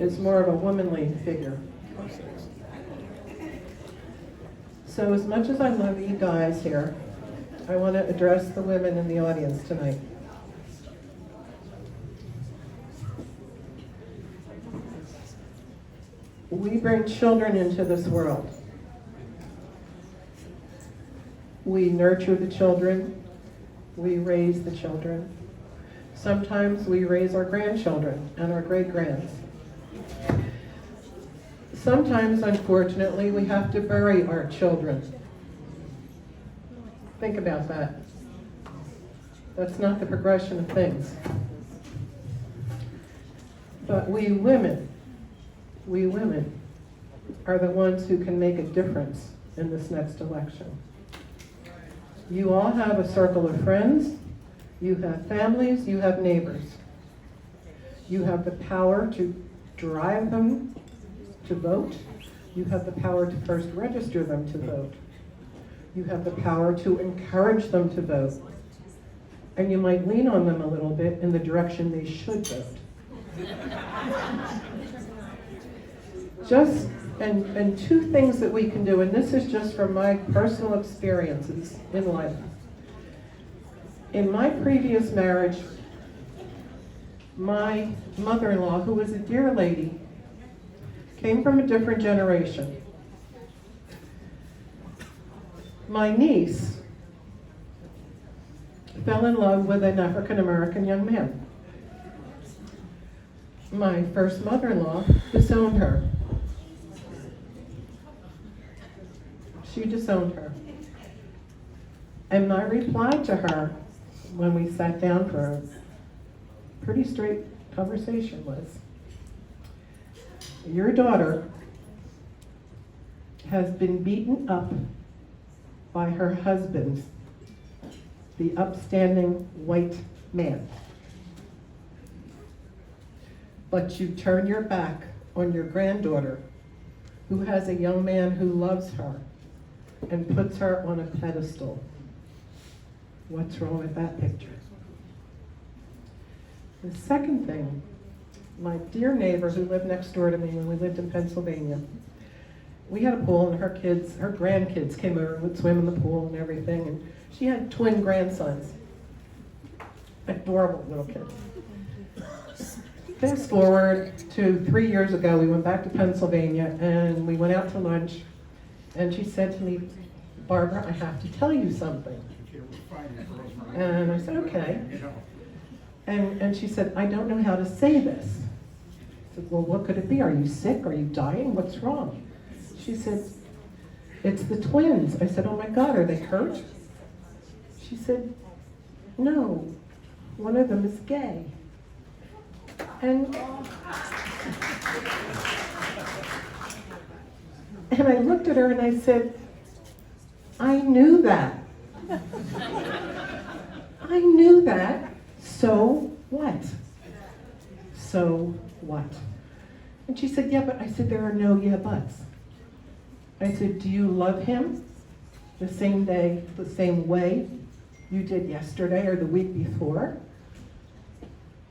is more of a womanly figure. So as much as I love you guys here, I want to address the women in the audience tonight. We bring children into this world. We nurture the children. We raise the children. Sometimes we raise our grandchildren and our great-grands. Sometimes, unfortunately, we have to bury our children. Think about that. That's not the progression of things. But we women are the ones who can make a difference in this next election. You all have a circle of friends, you have families, you have neighbors. You have the power to drive them to vote. You have the power to first register them to vote. You have the power to encourage them to vote. And you might lean on them a little bit in the direction they should vote. And two things that we can do, and this is just from my personal experiences in life. In my previous marriage, my mother-in-law, who was a dear lady, came from a different generation. My niece fell in love with an African-American young man. My first mother-in-law disowned her. She disowned her. And my reply to her when we sat down for a pretty straight conversation was, your daughter has been beaten up by her husband, the upstanding white man. But you turn your back on your granddaughter, who has a young man who loves her and puts her on a pedestal. What's wrong with that picture? The second thing, my dear neighbor who lived next door to me when we lived in Pennsylvania, we had a pool and her grandkids came over and would swim in the pool and everything, and she had twin grandsons. Adorable little kids. Fast forward to 3 years ago, we went back to Pennsylvania and we went out to lunch, and she said to me, Barbara, I have to tell you something. And I said, okay. And she said, I don't know how to say this. I said, well, what could it be? Are you sick? Are you dying? What's wrong? She said, it's the twins. I said, oh my God, are they hurt? She said, no, one of them is gay. And I looked at her and I said, I knew that. I knew that. So what? So what? And she said, yeah, but I said, there are no yeah buts. I said, do you love him the same day, the same way you did yesterday or the week before?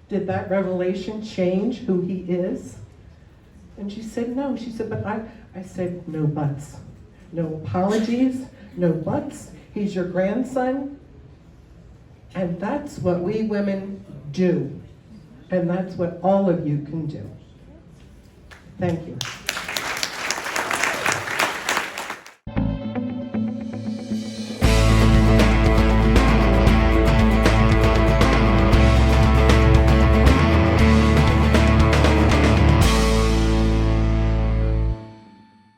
Did that revelation change who he is? And she said, no. She said, but I said, no buts. No apologies, no buts. He's your grandson. And that's what we women do. And that's what all of you can do. Thank you.